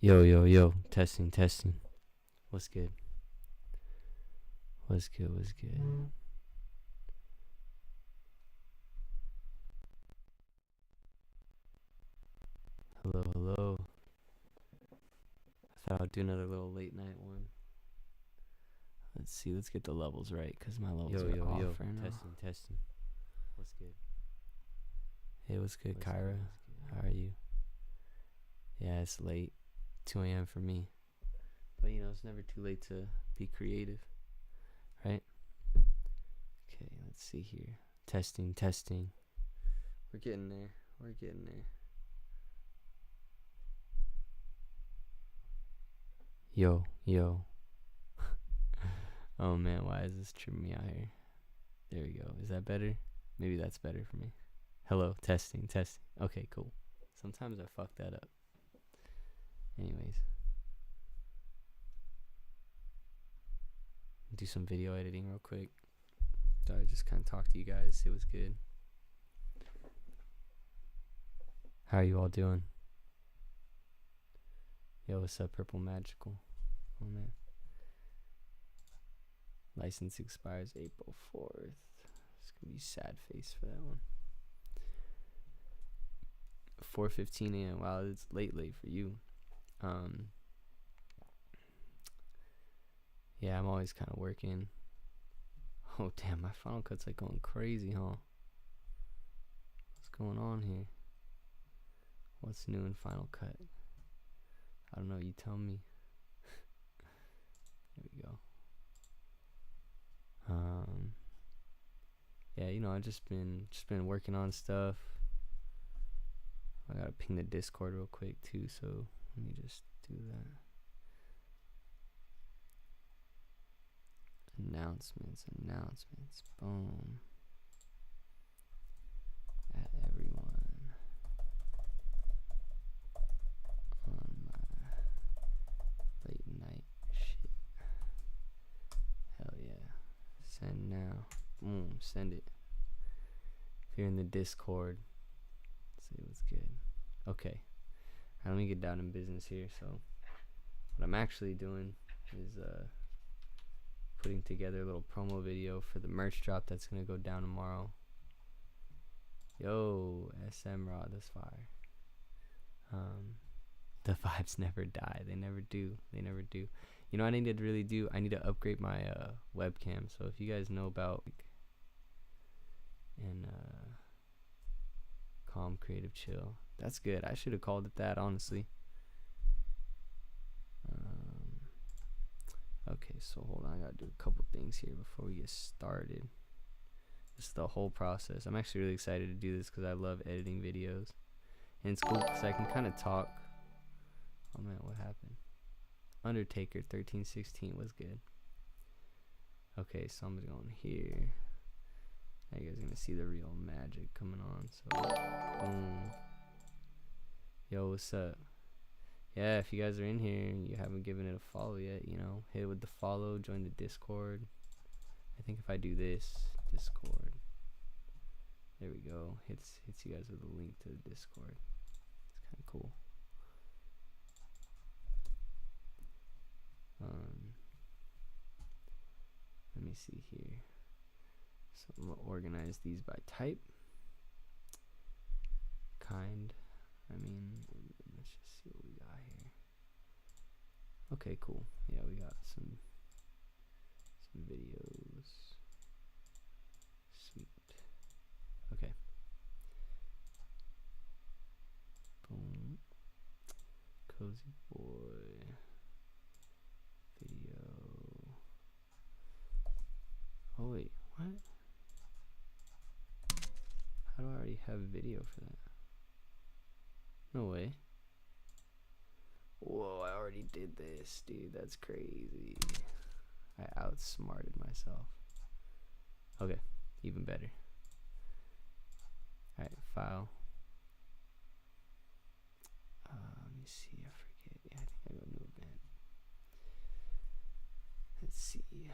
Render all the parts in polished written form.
Yo, yo, yo. Testing, testing. What's good? What's good? What's good? Hello, hello. I thought I'd do another little late night one. Let's see. Let's get the levels right, because my levels are off right now. Testing, testing. What's good? Hey, what's good, what's Kyra? Good, what's good? How are you? Yeah, it's late. 2 a.m. for me. But, you know, it's never too late to be creative, right? Okay, let's see here. Testing, testing. We're getting there. We're getting there. Yo, yo. Oh man, why is this tripping me out here? There we go. Is that better? Maybe that's better for me. Hello, testing, testing. Okay, cool. Sometimes I fuck that up. Anyways. Do some video editing real quick. So I just kind of talk to you guys, see what's good. How are you all doing? Yo, what's up, Purple Magical? Oh man. License expires April 4th. It's gonna be sad face for that one. 4:15 a.m. Wow, it's late for you. Yeah, I'm always kind of working. Oh damn, my Final Cut's like going crazy, huh? What's going on here? What's new in Final Cut? I don't know, you tell me. There we go. Yeah, you know, I've just been working on stuff. I gotta ping the Discord real quick too, so let me just do that. Announcements, boom. At everyone on my late night shit. Hell yeah. Send now. Boom, send it. If you're in the Discord, see what's good. Okay. Let me get down in business here. So what I'm actually doing is putting together a little promo video for the merch drop that's gonna go down tomorrow. Yo, SM Raw, this fire. The vibes never die. They never do. They never do. You know what I need to really do? I need to upgrade my webcam. So if you guys know about and Calm Creative Chill, that's good. I should have called it that, honestly. Okay, so hold on. I gotta do a couple things here before we get started. This is the whole process. I'm actually really excited to do this because I love editing videos. And it's cool because I can kind of talk. Oh man, what happened? Undertaker 1316 was good. Okay, so I'm going here. Now you guys are gonna see the real magic coming on. So, boom. Yo, what's up? Yeah, if you guys are in here and you haven't given it a follow yet, you know, hit it with the follow, join the Discord. I think if I do this, Discord, there we go, hits you guys with a link to the Discord. It's kind of cool. Let me see here. So I'm gonna organize these by type. Let's just see what we got here. Okay, cool. Yeah, we got some videos. Sweet. Okay. Boom. Cozy boy. Video. Oh wait, what? How do I already have video for that? No way. Whoa, I already did this, dude. That's crazy. I outsmarted myself. Okay, even better. Alright, file. Let me see, I forget. Yeah, I think I go new event. Let's see.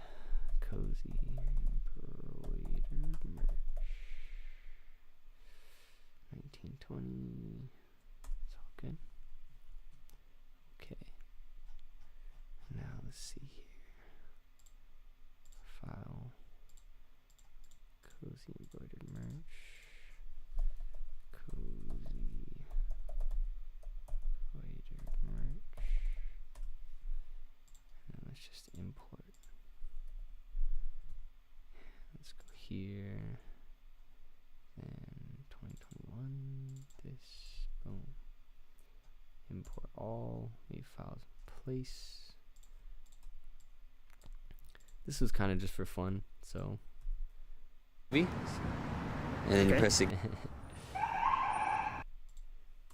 Cozy embroidered merch. 1920. It's all good. Okay. just import. Let's go here. Then 2021. This. Boom. Import all. Leave files in place. This was kind of just for fun, so. And then you press it.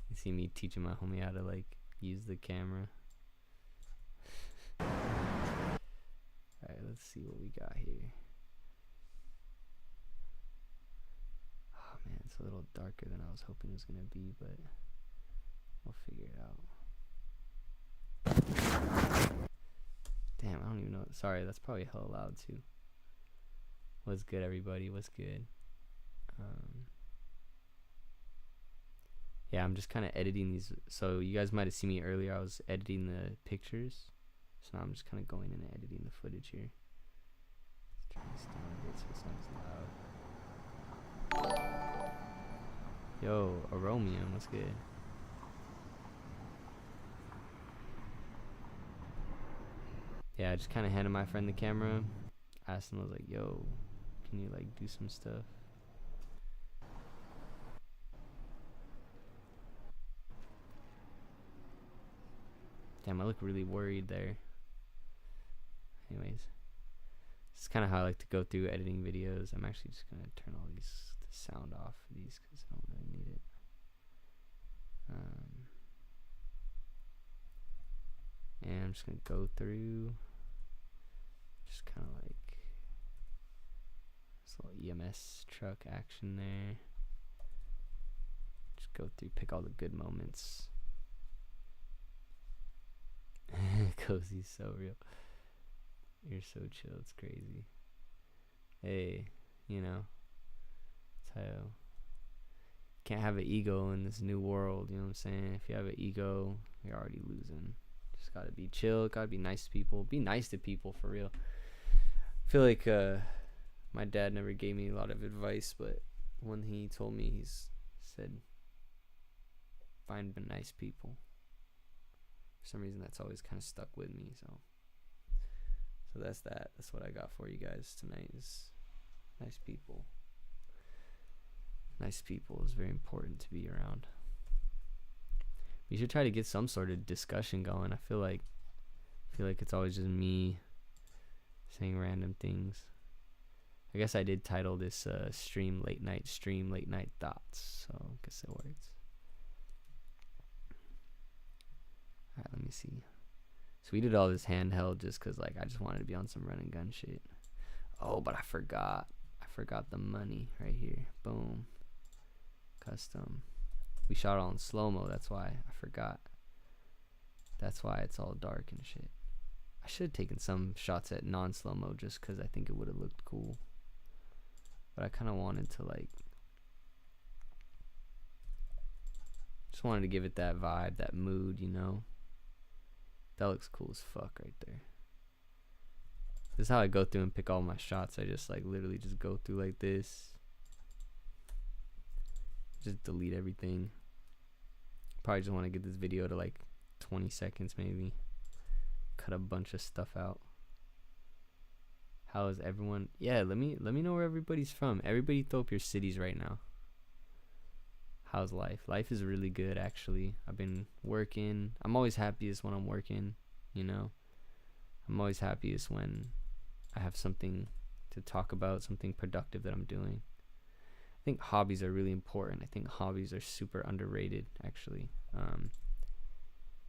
You see me teaching my homie how to like use the camera. Alright, let's see what we got here. Oh man, it's a little darker than I was hoping it was gonna be, but we'll figure it out. Damn, I don't even know. Sorry, that's probably hella loud too. What's good, everybody? What's good? Yeah, I'm just kind of editing these. So you guys might have seen me earlier. I was editing the pictures. So now I'm just kind of going in and editing the footage here. Let's turn this down a bit so it's not as loud. Yo, Aromium, what's good? Yeah, I just kind of handed my friend the camera. Asked him, I was like, yo, can you like do some stuff? Damn, I look really worried there. Anyways, this is kind of how I like to go through editing videos. I'm actually just going to turn all the sound off for these because I don't really need it. And I'm just going to go through just kind of like this little EMS truck action there. Just go through, pick all the good moments. Cozy's so real. You're so chill, it's crazy. Hey, you know, it's how can't have an ego in this new world, you know what I'm saying? If you have an ego, you're already losing. Just gotta be chill, gotta be nice to people. Be nice to people for real. I feel like my dad never gave me a lot of advice, but when he told me, he said, find nice people. For some reason, that's always kind of stuck with me. So that's that. That's what I got for you guys tonight. Is nice people. Nice people is very important to be around. We should try to get some sort of discussion going. I feel like it's always just me saying random things. I guess I did title this stream late night thoughts. So I guess it works. Alright, let me see. So we did all this handheld just because like I just wanted to be on some run and gun shit. Oh, but I forgot the money right here. Boom. Custom. We shot all in slow-mo, that's why I forgot. That's why it's all dark and shit. I should have taken some shots at non-slow-mo just because I think it would have looked cool. But I kind of wanted to like just wanted to give it that vibe, that mood, you know. That looks cool as fuck right there. This is how I go through and pick all my shots. I just like literally just go through like this. Just delete everything. Probably just want to get this video to like 20 seconds maybe. Cut a bunch of stuff out. How is everyone? Yeah, let me know where everybody's from. Everybody throw up your cities right now. How's life? Life is really good, actually. I've been working. I'm always happiest when I'm working, you know. I'm always happiest when I have something to talk about, something productive that I'm doing. I think hobbies are really important. I think hobbies are super underrated, actually. I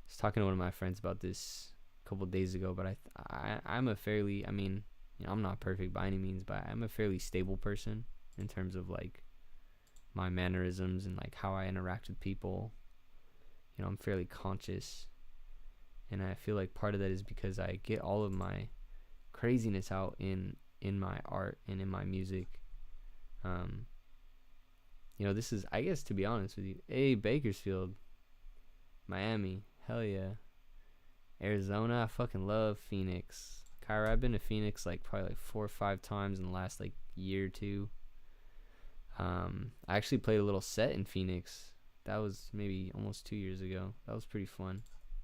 was talking to one of my friends about this a couple days ago, but I'm a fairly, I mean, you know, I'm not perfect by any means, but I'm a fairly stable person in terms of like my mannerisms and like how I interact with people. You know, I'm fairly conscious, and I feel like part of that is because I get all of my craziness out in my art and in my music. You know, this is, I guess, to be honest with you, hey, Bakersfield, Miami, hell yeah, Arizona, I fucking love Phoenix. Kyra, I've been to Phoenix like probably like 4 or 5 times in the last like year or two. I actually played a little set in Phoenix. That was maybe almost 2 years ago. That was pretty fun.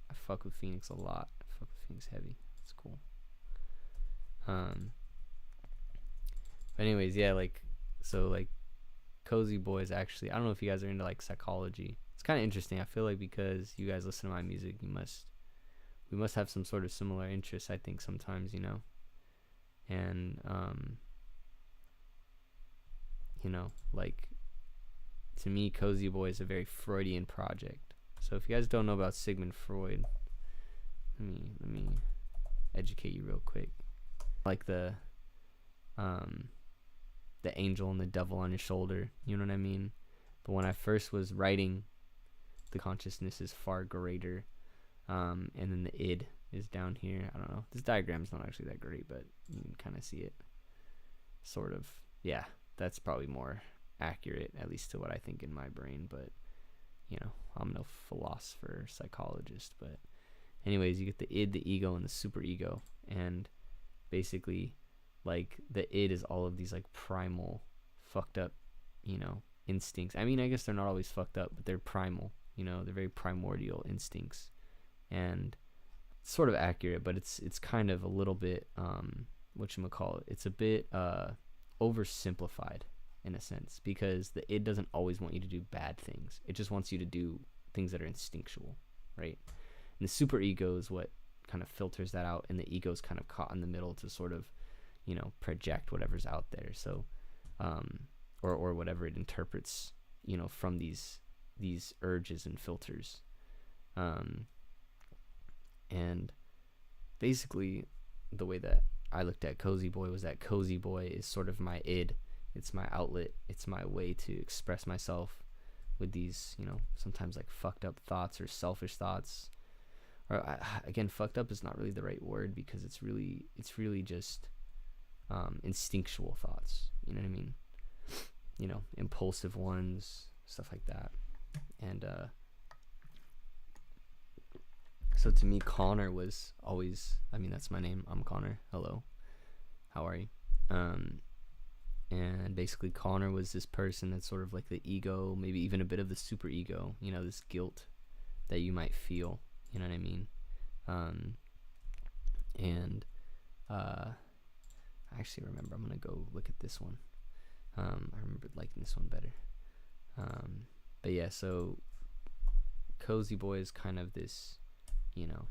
I fuck with Phoenix a lot. I fuck with Phoenix heavy. It's cool. Um, but anyways, yeah, like, so like Cozy Boys actually, I don't know if you guys are into like psychology. It's kind of interesting. I feel like because you guys listen to my music, we must have some sort of similar interests, I think sometimes, you know. And you know, like, to me, Cozy Boy is a very Freudian project. So if you guys don't know about Sigmund Freud, let me educate you real quick. Like the angel and the devil on his shoulder, you know what I mean? But when I first was writing, the consciousness is far greater, and then the id is down here. I don't know. This diagram's not actually that great, but you can kind of see it. Sort of. Yeah, that's probably more accurate, at least to what I think in my brain. But, you know, I'm no philosopher or psychologist. But anyways, you get the id, the ego, and the superego. And basically, like, the id is all of these, like, primal, fucked up, you know, instincts. I mean, I guess they're not always fucked up, but they're primal. You know, they're very primordial instincts. And it's sort of accurate, but it's kind of a little bit whatchamacallit, it's a bit oversimplified in a sense, because the id doesn't always want you to do bad things. It just wants you to do things that are instinctual, right? And the superego is what kind of filters that out, and the ego is kind of caught in the middle to sort of, you know, project whatever's out there. So or whatever it interprets, you know, from these urges and filters. And basically, the way that I looked at Cozy Boy was that Cozy Boy is sort of my id. It's my outlet. It's my way to express myself with these, you know, sometimes like fucked up thoughts or selfish thoughts. Or again, fucked up is not really the right word, because it's really just instinctual thoughts. You know what I mean? You know, impulsive ones, stuff like that. And so to me, Connor was always, I mean, that's my name. I'm Connor. Hello. How are you? And basically Connor was this person that's sort of like the ego, maybe even a bit of the super ego, you know, this guilt that you might feel, you know what I mean? And I actually remember, I'm going to go look at this one. I remember liking this one better. But yeah, so Cozy Boy is kind of this, you know,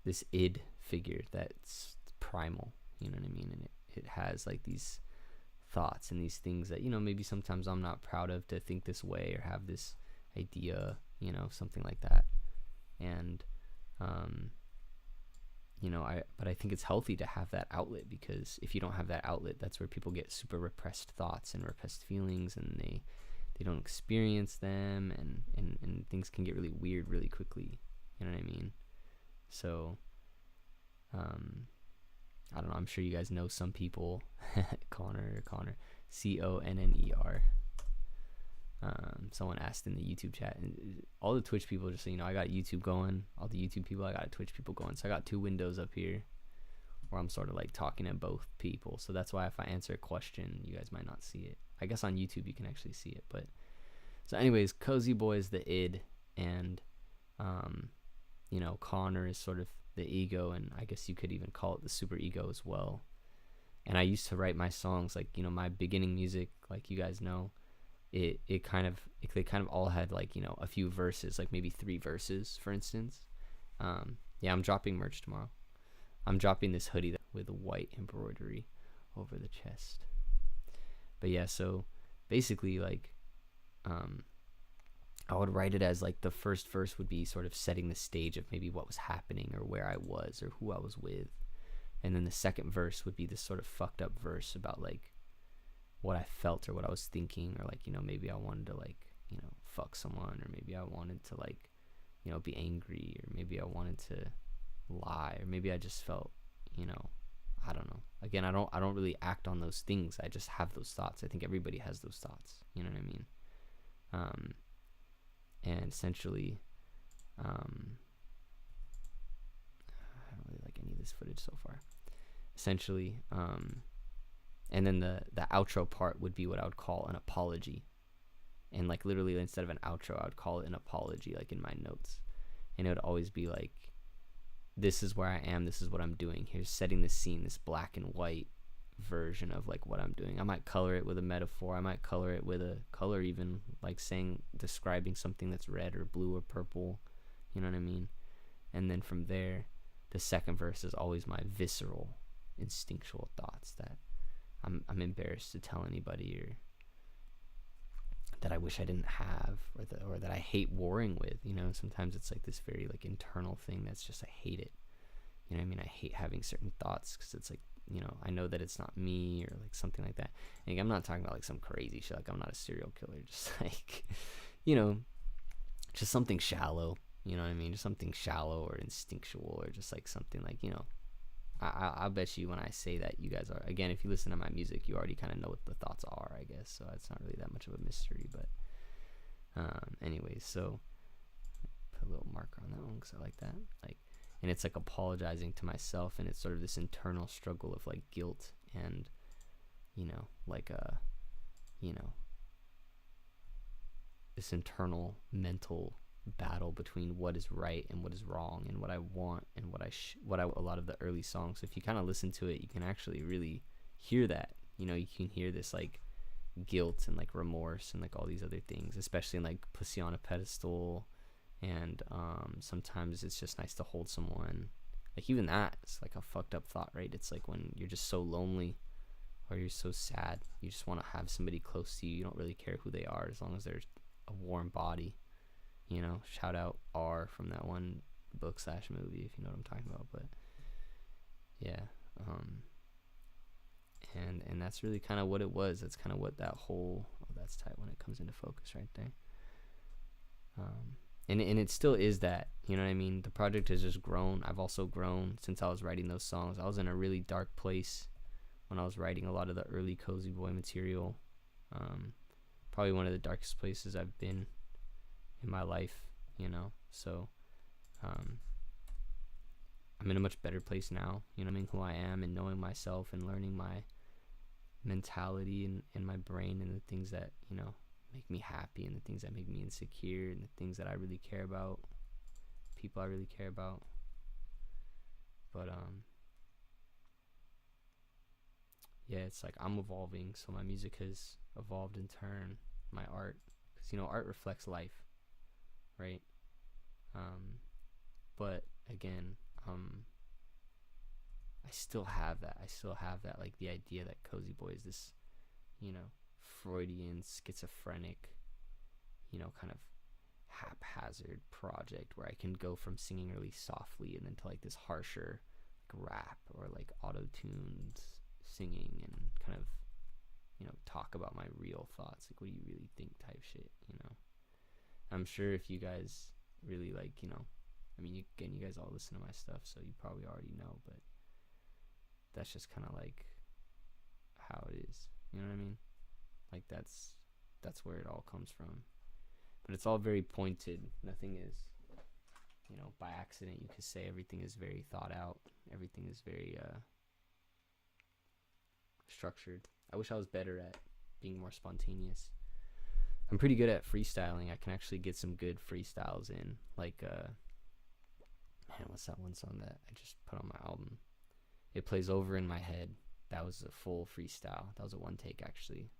this id figure that's primal, you know what I mean? And it has like these thoughts and these things that, you know, maybe sometimes I'm not proud of to think this way or have this idea, you know, something like that. And you know, but I think it's healthy to have that outlet, because if you don't have that outlet, that's where people get super repressed thoughts and repressed feelings, and they don't experience them, and things can get really weird really quickly, you know what I mean? So I don't know, I'm sure you guys know some people. Connor Conner. Someone asked in the YouTube chat, and all the Twitch people, just so you know, I got YouTube going. All the YouTube people, I got Twitch people going. So I got two windows up here where I'm sort of like talking to both people. So that's why if I answer a question, you guys might not see it. I guess on YouTube you can actually see it. But so anyways, Cozy Boy is the id, and you know, Connor is sort of the ego, and I guess you could even call it the super ego as well. And I used to write my songs, like, you know, my beginning music, like you guys know, they kind of all had, like, you know, a few verses, like maybe 3 verses, for instance. Yeah, I'm dropping merch tomorrow. I'm dropping this hoodie with white embroidery over the chest. But yeah, so basically, like, I would write it as like the first verse would be sort of setting the stage of maybe what was happening or where I was or who I was with. And then the second verse would be this sort of fucked up verse about like what I felt or what I was thinking, or like, you know, maybe I wanted to, like, you know, fuck someone, or maybe I wanted to, like, you know, be angry, or maybe I wanted to lie, or maybe I just felt, you know, I don't know. Again, I don't really act on those things. I just have those thoughts. I think everybody has those thoughts. You know what I mean? And essentially, I don't really like any of this footage so far. Essentially, and then the outro part would be what I would call an apology. And like literally, instead of an outro, I would call it an apology, like in my notes. And it would always be like, this is where I am, this is what I'm doing. Here's setting the scene, this black and white version of like what I'm doing. I might color it with a metaphor, I might color it with a color, even like saying, describing something that's red or blue or purple, you know what I mean? And then from there, the second verse is always my visceral, instinctual thoughts that I'm embarrassed to tell anybody, or that I wish I didn't have, or that I hate warring with, you know. Sometimes it's like this very like internal thing that's just, I hate it, you know what I mean? I hate having certain thoughts because it's like, you know, I know that it's not me, or like something like that. And I'm not talking about like some crazy shit, like I'm not a serial killer, just like, you know, just something shallow, you know what I mean? Just something shallow or instinctual, or just like something like, you know, I'll bet you when I say that, you guys are, again, if you listen to my music, you already kind of know what the thoughts are, I guess. So it's not really that much of a mystery, but anyways, so put a little marker on that one because I like that. Like, and it's like apologizing to myself, and it's sort of this internal struggle of like guilt and, you know, like you know, this internal mental battle between what is right and what is wrong, and what I want and what a lot of the early songs, so if you kind of listen to it, you can actually really hear that, you know, you can hear this like guilt and like remorse and like all these other things, especially in like Pussy on a Pedestal, and sometimes it's just nice to hold someone, like even that, it's like a fucked up thought, right? It's like when you're just so lonely, or you're so sad, you just want to have somebody close to you, you don't really care who they are, as long as there's a warm body. You know, shout out R from that one book/movie, if you know what I'm talking about. But yeah, and that's really kind of what it was. That's kind of what that whole, oh, that's tight when it comes into focus right there. And it still is that, you know what I mean? The project has just grown. I've also grown since I was writing those songs. I was in a really dark place when I was writing a lot of the early Cozy Boy material. Probably one of the darkest places I've been in my life, you know. So I'm in a much better place now, you know what I mean, who I am, and knowing myself, and learning my mentality and my brain, and the things that, you know, make me happy, and the things that make me insecure, and the things that I really care about, people I really care about. But yeah, it's like I'm evolving, so my music has evolved in turn, my art, because, you know, art reflects life, right? But again, I still have that, like the idea that Cozy Boy is this, you know, Freudian, schizophrenic, you know, kind of haphazard project where I can go from singing really softly and then to like this harsher like rap or like auto-tuned singing, and kind of, you know, talk about my real thoughts, like what do you really think type shit, you know. I'm sure if you guys really like, you know, I mean, again, you guys all listen to my stuff, so you probably already know, but that's just kind of like how it is, you know what I mean? Like that's where it all comes from. But it's all very pointed. Nothing is, you know, by accident. You could say everything is very thought out. Everything is very structured. I wish I was better at being more spontaneous. I'm pretty good at freestyling. I can actually get some good freestyles in. Like, man, what's that one song that I just put on my album? It Plays Over in My Head. That was a full freestyle. That was a one take, actually.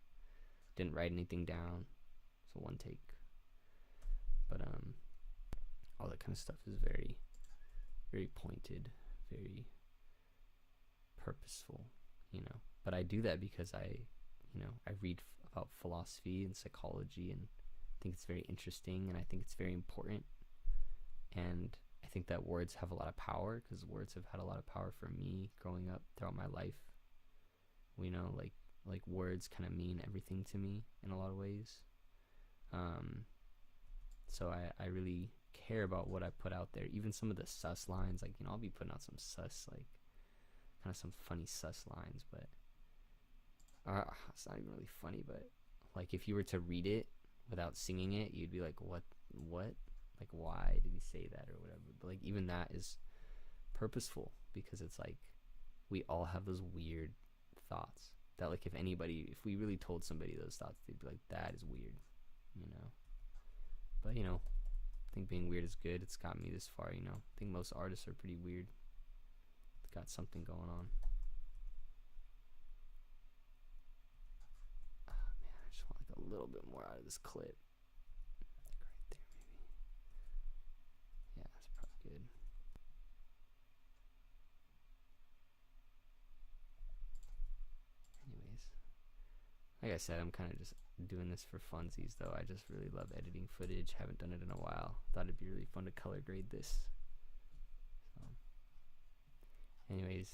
Didn't write anything down. It's a one take. But all that kind of stuff is very, very pointed, very purposeful, you know. But I do that because I read about philosophy and psychology, and I think it's very interesting, and I think it's very important. And I think that words have a lot of power, because words have had a lot of power for me growing up throughout my life. You know, like words kind of mean everything to me in a lot of ways. So I really care about what I put out there. Even some of the sus lines, like, you know, I'll be putting out some sus, like, kind of some funny sus lines, but it's not even really funny, but like if you were to read it without singing it, you'd be like, what, like, why did he say that or whatever. But like, even that is purposeful, because it's like we all have those weird thoughts that, like, if we really told somebody those thoughts, they'd be like, that is weird, you know. But, you know, think being weird is good. It's got me this far, you know. I think most artists are pretty weird. It's got something going on. Oh, man, I just want like a little bit more out of this clip. Like right there, maybe. Yeah, that's probably good. Anyways, like I said, I'm kind of just doing this for funsies, though. I just really love editing footage. Haven't done it in a while. Thought it'd be really fun to color grade this. So, anyways,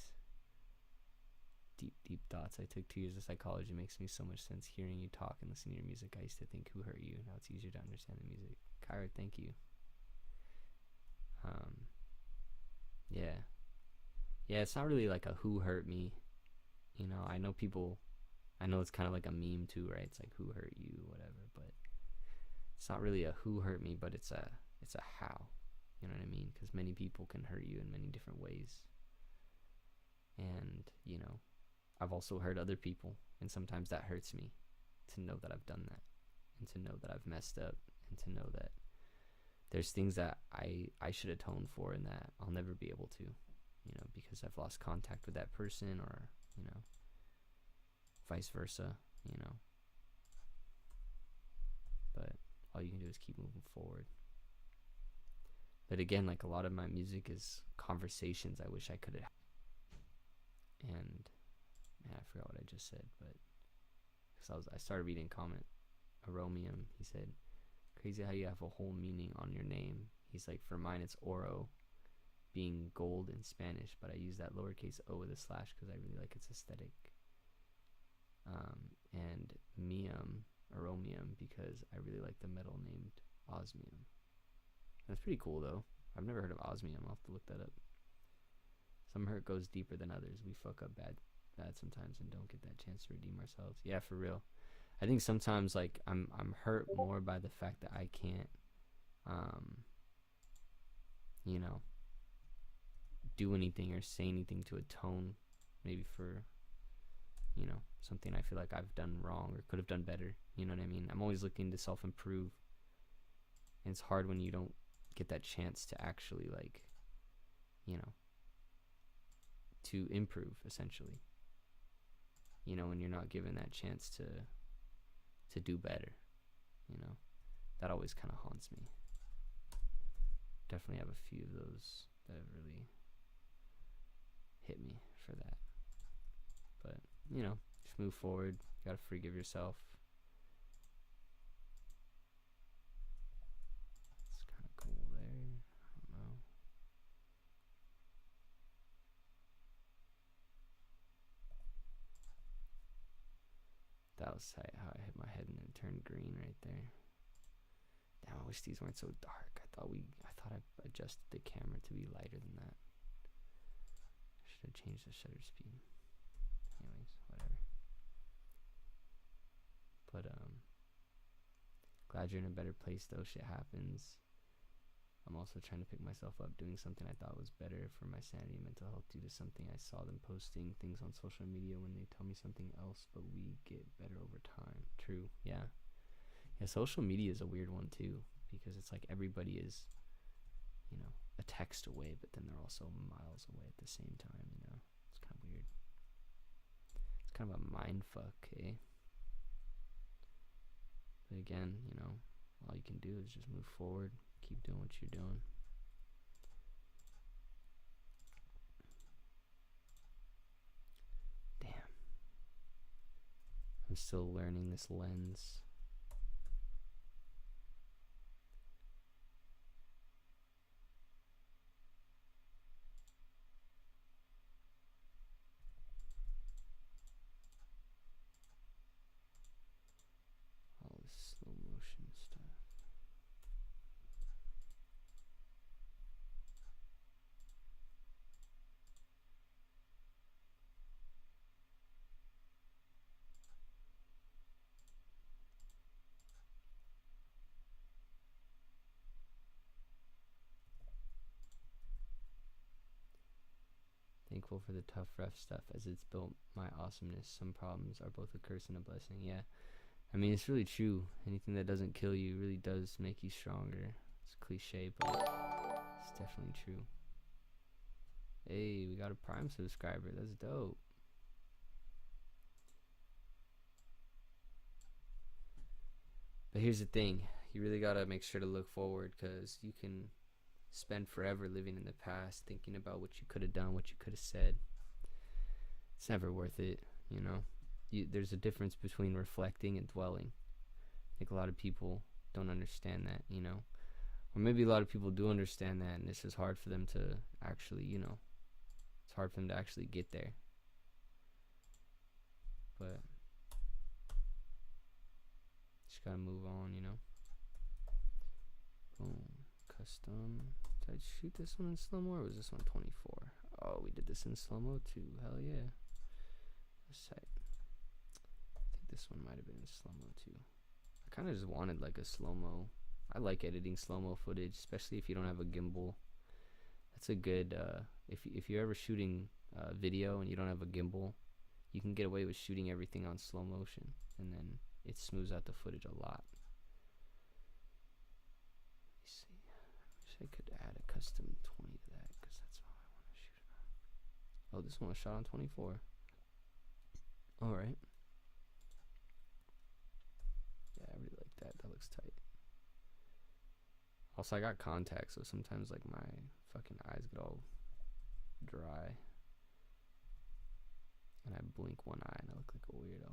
deep thoughts. I took 2 years of psychology. It makes me so much sense hearing you talk and listening to your music. I used to think who hurt you. Now it's easier to understand the music. Kyra, thank you. Yeah, it's not really like a who hurt me. You know, I know it's kind of like a meme too, right? It's like who hurt you, whatever, but it's not really a who hurt me, but it's a how. You know what I mean? Because many people can hurt you in many different ways. And, you know, I've also hurt other people, and sometimes that hurts me to know that I've done that, and to know that I've messed up, and to know that there's things that I should atone for and that I'll never be able to, you know, because I've lost contact with that person, or, you know, vice versa, you know. But all you can do is keep moving forward. But again, like, a lot of my music is conversations I wish I could have. And man, I forgot what I just said, but because I started reading a comment. Aromium, he said, crazy how you have a whole meaning on your name. He's like, for mine it's oro, being gold in Spanish, but I use that lowercase o with a slash because I really like its aesthetic. And mium, aromium, because I really like the metal named osmium. That's pretty cool though. I've never heard of osmium. I'll have to look that up. Some hurt goes deeper than others. We fuck up bad sometimes and don't get that chance to redeem ourselves. Yeah, for real. I think sometimes, like, I'm hurt more by the fact that I can't you know, do anything or say anything to atone maybe for, you know, something I feel like I've done wrong or could have done better. You know what I mean? I'm always looking to self-improve, and it's hard when you don't get that chance to actually, like, you know, to improve, essentially. You know, when you're not given that chance to do better, you know, that always kind of haunts me. Definitely have a few of those that have really hit me for that. But, you know, just move forward. You gotta forgive yourself. It's kind of cool there. I don't know. That was tight how I hit my head and it turned green right there. Damn, I wish these weren't so dark. I thought I adjusted the camera to be lighter than that. I should have changed the shutter speed. Anyways, whatever. But glad you're in a better place though. Shit happens. I'm also trying to pick myself up doing something I thought was better for my sanity and mental health due to something I saw them posting things on social media when they tell me something else, but we get better over time. True. Yeah, social media is a weird one too, because it's like everybody is, you know, a text away, but then they're also miles away at the same time, you know. It's kind of weird. It's kind of a mind fuck, eh? But again, you know, all you can do is just move forward, keep doing what you're doing. Damn. I'm still learning this lens. All this slow motion stuff. Thankful for the tough, rough stuff as it's built my awesomeness. Some problems are both a curse and a blessing. Yeah, I mean, it's really true. Anything that doesn't kill you really does make you stronger. It's cliche, but it's definitely true. Hey, we got a Prime subscriber. That's dope. But here's the thing. You really gotta make sure to look forward, because you can spend forever living in the past, thinking about what you could have done, what you could have said. It's never worth it, you know. There's a difference between reflecting and dwelling. I think a lot of people don't understand that, you know. Or maybe a lot of people do understand that, and it's just hard for them to actually, you know, it's hard for them to actually get there. But just gotta move on, you know. Boom. Custom. Did I shoot this one in slow-mo, or was this one 24? Oh, we did this in slow-mo too. Hell yeah. That's tight. I think this one might have been in slow-mo too. I kind of just wanted like a slow-mo. I like editing slow-mo footage, especially if you don't have a gimbal. That's a good, if you're ever shooting video and you don't have a gimbal, you can get away with shooting everything on slow motion, and then it smooths out the footage a lot. Let me see. I wish I could add a custom 20 to that, because that's all I want to shoot it on. Oh, this one was shot on 24. Alright. Yeah, I really like that. That looks tight. Also, I got contacts, so sometimes like my fucking eyes get all dry, and I blink one eye and I look like a weirdo.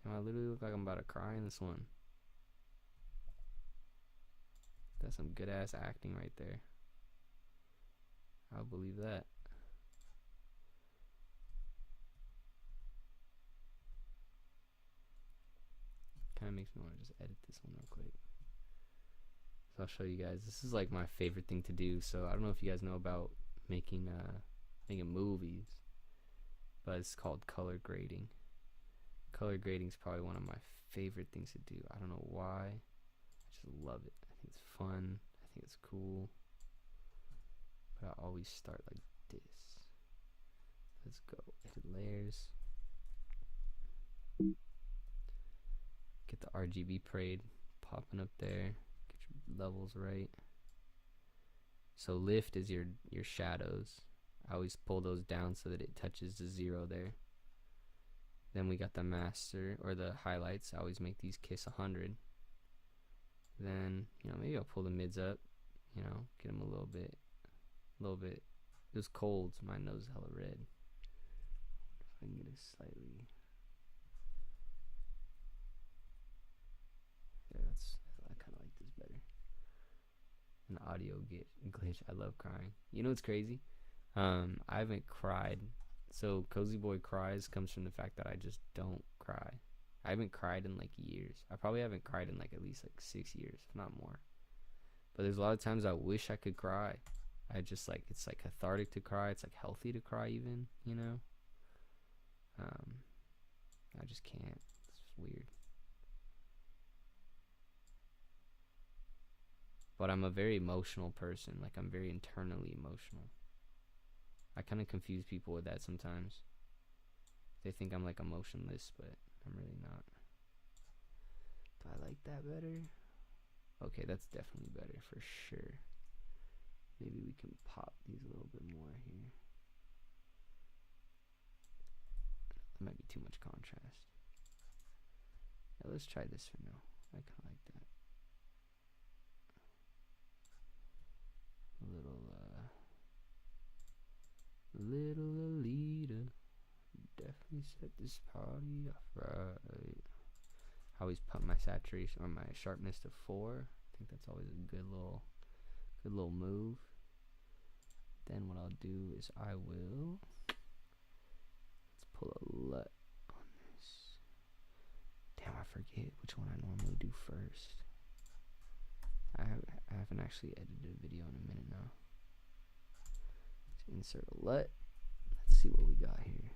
Damn, I literally look like I'm about to cry in this one. That's some good ass acting right there. I'll believe that. Kind of makes me want to just edit this one real quick. So I'll show you guys. This is like my favorite thing to do. So I don't know if you guys know about making movies, but it's called color grading. Color grading is probably one of my favorite things to do. I don't know why. I just love it. I think it's fun. I think it's cool. But I always start like this. Let's go. Edit layers. Get the RGB parade popping up there. Get your levels right. So lift is your shadows. I always pull those down so that it touches the 0 there. Then we got the master, or the highlights. I always make these kiss 100. Then, you know, maybe I'll pull the mids up. You know, get them a little bit. It was cold, so my nose is hella red. If I can get it slightly. Yeah, I kind of like this better. An audio glitch. I love crying. You know what's crazy? I haven't cried. So Cozy Boy Cries comes from the fact that I just don't cry. I haven't cried in like years. I probably haven't cried in like at least like 6 years, if not more. But there's a lot of times I wish I could cry. I just like, it's like cathartic to cry. It's like healthy to cry even, you know? I just can't. It's weird. But I'm a very emotional person. Like, I'm very internally emotional. I kind of confuse people with that sometimes. They think I'm like emotionless, but I'm really not. Do I like that better? Okay, that's definitely better for sure. Maybe we can pop these a little bit more here. That might be too much contrast. Yeah, let's try this for now. I kind of like that. Little Alita definitely set this party off right. I always pump my saturation or my sharpness to 4. I think that's always a good little move. Then what I'll do is let's pull a LUT on this. Damn, I forget which one I normally do first. I haven't actually edited a video in a minute now. Let's insert a LUT. Let's see what we got here.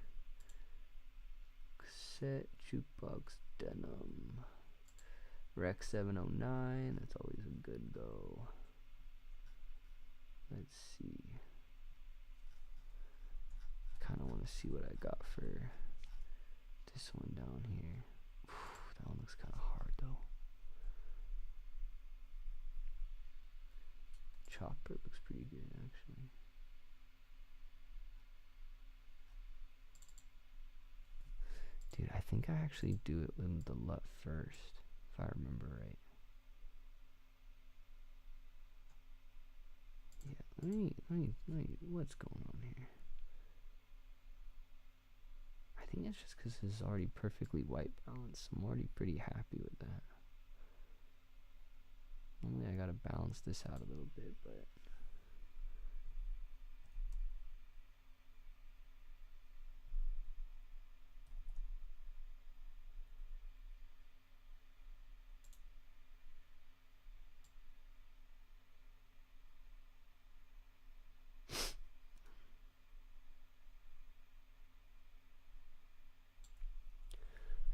Cassette, jukebox, denim, Rec 709. That's always a good go. Let's see. Kind of want to see what I got for to this one down here. That one looks kind of hard though. Chopper looks pretty good actually. Dude, I think I actually do it with the LUT first, if I remember right. Yeah, let me, what's going on here? I think it's just because this is already perfectly white balance. I'm already pretty happy with that. Normally I gotta balance this out a little bit, but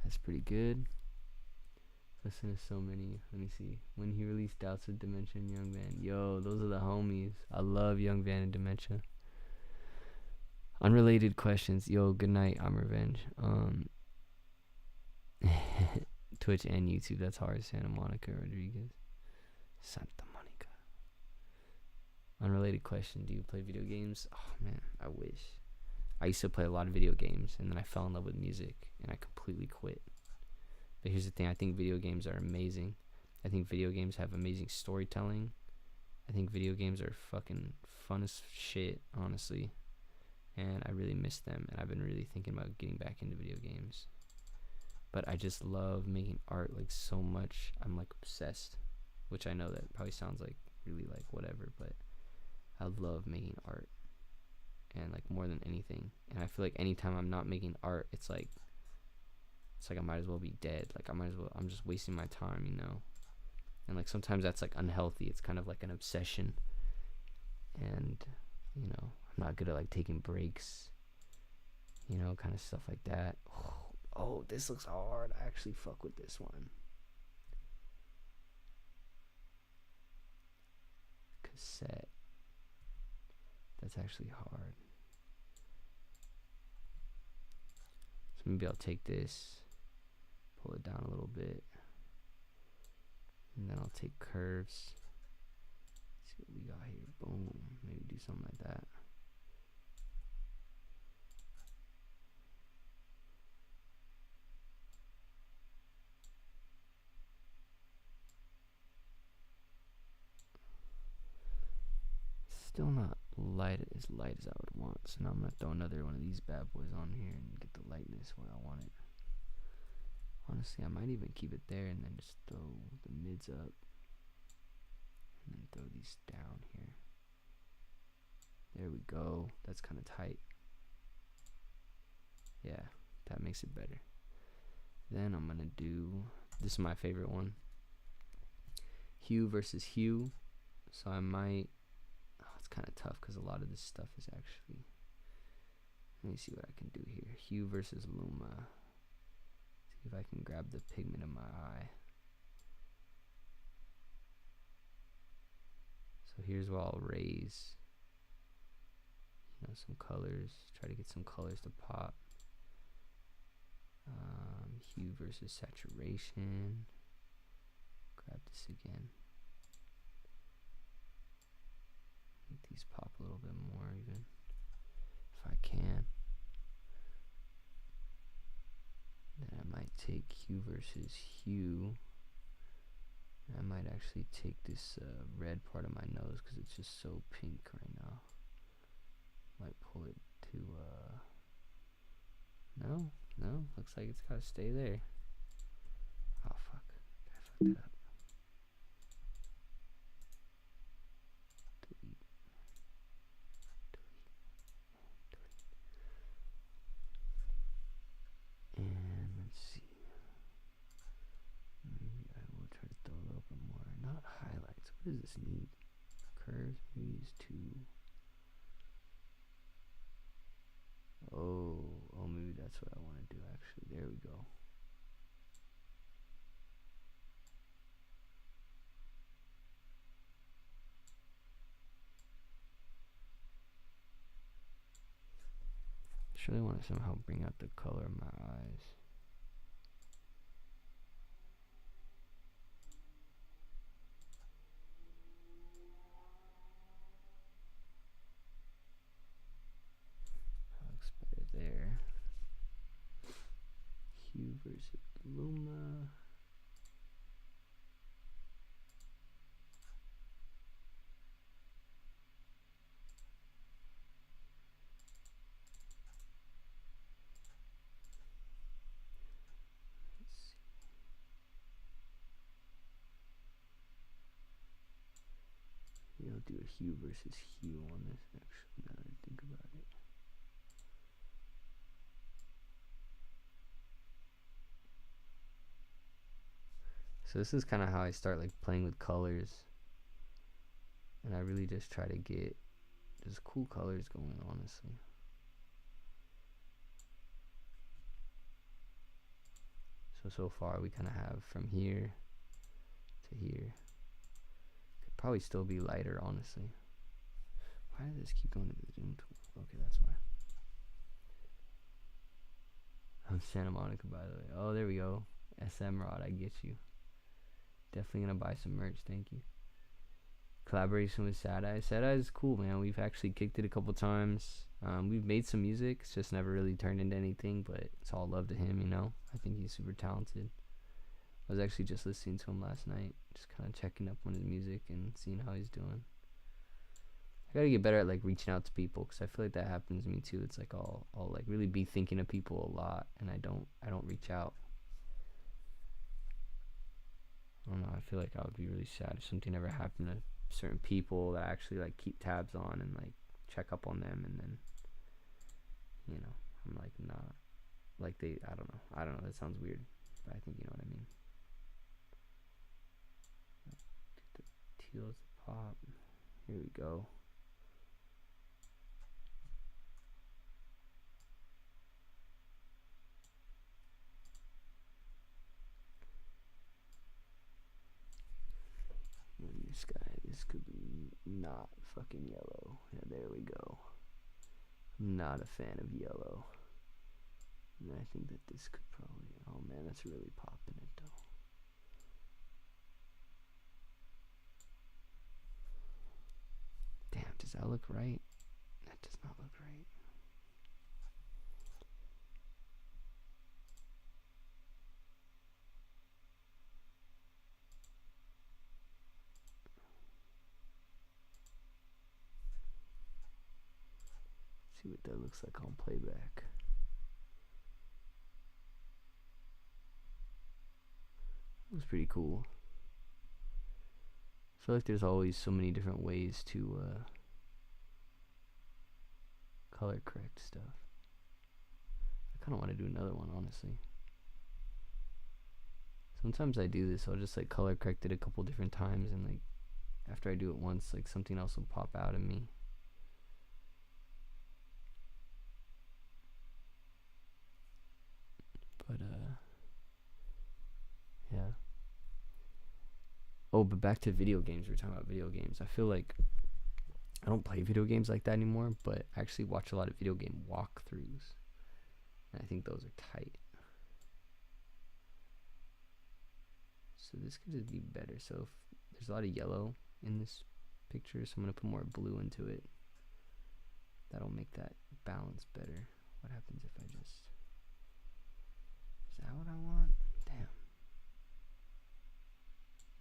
that's pretty good. Listen to so many. Let me see. When he released Doubts of Dementia and Young Van. Yo, those are the homies. I love Young Van and Dementia. Unrelated questions. Yo, good night. I'm Revenge. Twitch and YouTube. That's hard. Santa Monica Rodriguez. Santa Monica. Unrelated question. Do you play video games? Oh man, I wish. I used to play a lot of video games, and then I fell in love with music, and I completely quit. But here's the thing, I think video games are amazing. I think video games have amazing storytelling. I think video games are fucking fun as shit, honestly. And I really miss them, and I've been really thinking about getting back into video games. But I just love making art like so much. I'm like obsessed, which I know that probably sounds like really like whatever, but I love making art. And like more than anything. And I feel like anytime I'm not making art, it's like I might as well be dead. Like I'm just wasting my time, you know. And like sometimes that's like unhealthy. It's kind of like an obsession. And you know, I'm not good at like taking breaks, you know, kind of stuff like that. Oh, this looks hard. I actually fuck with this one. Cassette. That's actually hard. So maybe I'll take this, pull it down a little bit, and then I'll take curves. Let's see what we got here. Boom. Maybe do something like that. Still not as light as I would want, so now I'm gonna throw another one of these bad boys on here and get the lightness where I want it. Honestly, I might even keep it there and then just throw the mids up and then throw these down here. There we go. That's kind of tight. Yeah, that makes it better. Then I'm gonna do, this is my favorite one, hue versus hue. So I might, it's kind of tough because a lot of this stuff is actually, let me see what I can do here. Hue versus Luma. See if I can grab the pigment of my eye. So here's where I'll raise, you know, some colors, try to get some colors to pop. Hue versus saturation. Grab this again. Make these pop a little bit more even, if I can. Then I might take hue versus hue. I might actually take this red part of my nose because it's just so pink right now. Might pull it to, no, looks like it's gotta stay there. Oh fuck, I fucked it up. Delete. And let's see. Maybe I will try to throw a little bit more. Not highlights. What does this need? Curves. Maybe use 2. Oh, maybe that's what I want to do actually. There we go. I really want to somehow bring out the color of my eyes. versus Luma. I'll do a hue versus hue on this, actually, now that I think about it. So this is kind of how I start like playing with colors, and I really just try to get just cool colors going, honestly. So far we kind of have from here to here. Could probably still be lighter, honestly. Why did this keep going to the zoom tool? Okay, that's why. I'm Santa Monica, by the way. Oh, there we go. SM Rod, I get you. Definitely gonna buy some merch, thank you. Collaboration with Sad Eye. Sad Eye is cool, man. We've actually kicked it a couple times. We've made some music. It's just never really turned into anything, but it's all love to him, you know. I think he's super talented. I was actually just listening to him last night, just kind of checking up on his music and seeing how he's doing. I gotta get better at like reaching out to people, because I feel like that happens to me too. It's like I'll like really be thinking of people a lot, and I don't reach out. I don't know. I feel like I would be really sad if something ever happened to certain people that I actually like keep tabs on and like check up on them, and then, you know, I'm like, nah, like they, I don't know, that sounds weird, but I think you know what I mean. The teals pop, here we go. This guy, this could be not fucking yellow. Yeah, there we go. I'm not a fan of yellow. And I think that this could probably, oh man, that's really popping it though. Damn, does that look right? That does not look right. See what that looks like on playback. It was pretty cool. I feel like there's always so many different ways to color correct stuff. I kind of want to do another one, honestly. Sometimes I do this, I'll just like color correct it a couple different times, and like after I do it once, like something else will pop out of me. But yeah. Oh, but back to video games. We're talking about video games. I feel like I don't play video games like that anymore, but I actually watch a lot of video game walkthroughs, and I think those are tight. So this could just be better. So if there's a lot of yellow in this picture, so I'm gonna put more blue into it. That'll make that balance better. What happens if I just, is that what I want? Damn.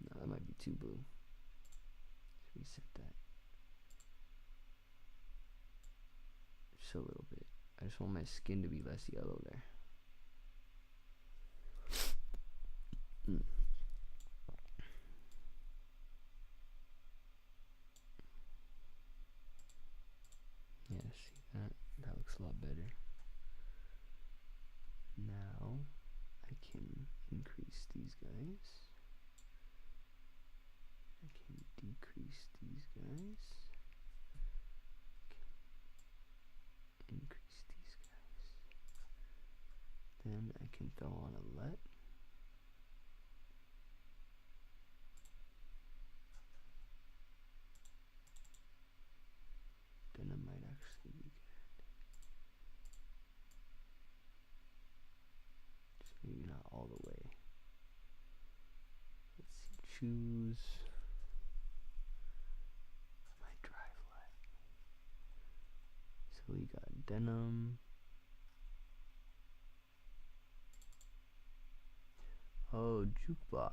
No, that might be too blue. Let's reset that. Just a little bit. I just want my skin to be less yellow there. Yeah, see that? That looks a lot better. Now I can increase these guys. I can decrease these guys. I can increase these guys. Then I can throw on a let. Then it might actually be good. Just maybe not all the way. Let's see, choose. My drive let. So we got denim. Oh, jukebox.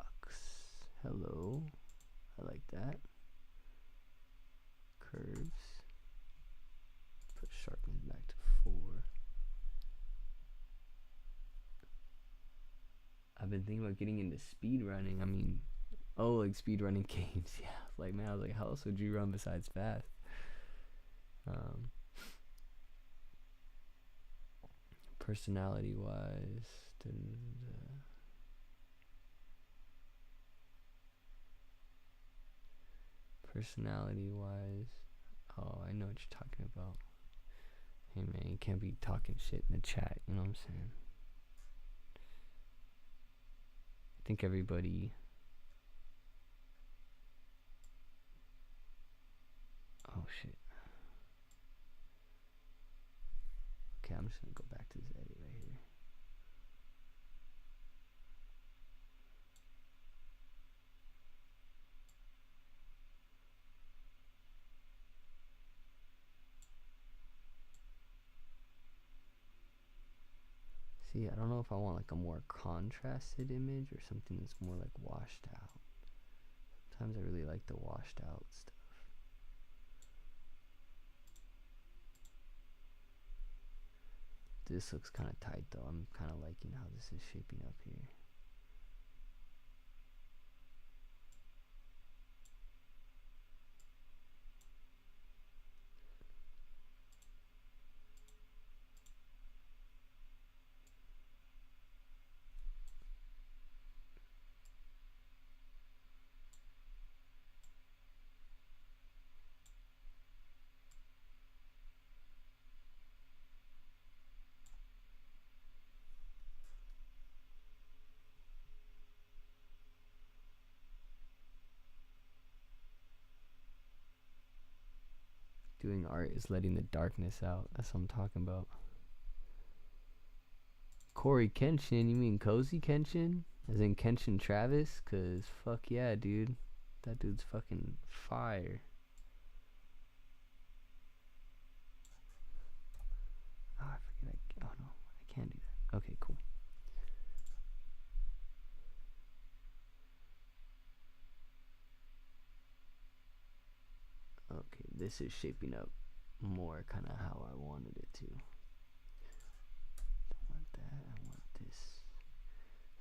Hello. I like that. Curves. Put sharpness back to 4. I've been thinking about getting into speed running. I mean, like speed running games. Yeah. Like, man, I was like, how else would you run besides fast? Personality wise. Personality wise. Oh, I know what you're talking about. Hey man, you can't be talking shit in the chat, you know what I'm saying? I think everybody. Oh shit. Okay, I'm just gonna go back to this edit right here. See, I don't know if I want like a more contrasted image or something that's more like washed out. Sometimes I really like the washed out stuff. This looks kind of tight though. I'm kind of liking how this is shaping up here. Doing art is letting the darkness out. That's what I'm talking about. Corey Kenshin, you mean Cozy Kenshin? As in Kenshin Travis? Cause fuck yeah, dude. That dude's fucking fire. Oh, I forget. Oh no, I can't do that. Okay, cool. Okay, this is shaping up more kind of how I wanted it to. Don't want that. I want this.